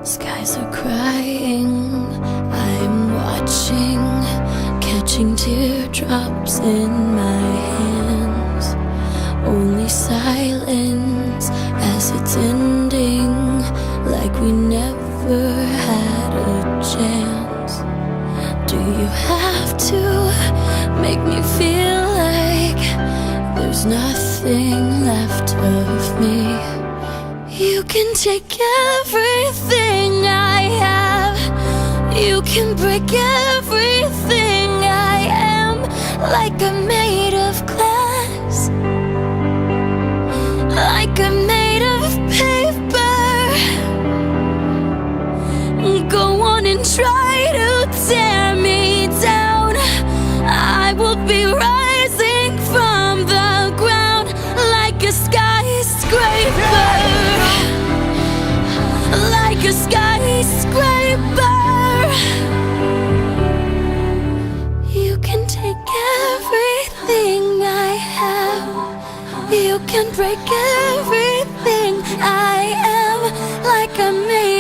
Skies are crying, I'm watching, catching teardrops in my hands. Only silence as it's ending, like we never had a chance. Do you have to make me feel like there's nothing left of me? You can take everything I have, you can break everything I am, like I'm made of glass, like I'm made of paper. Go on and try to tear me down, I will be rising from the ground like a skyscraper, like a skyscraper. You can take everything I have, you can break everything I am, like I'm made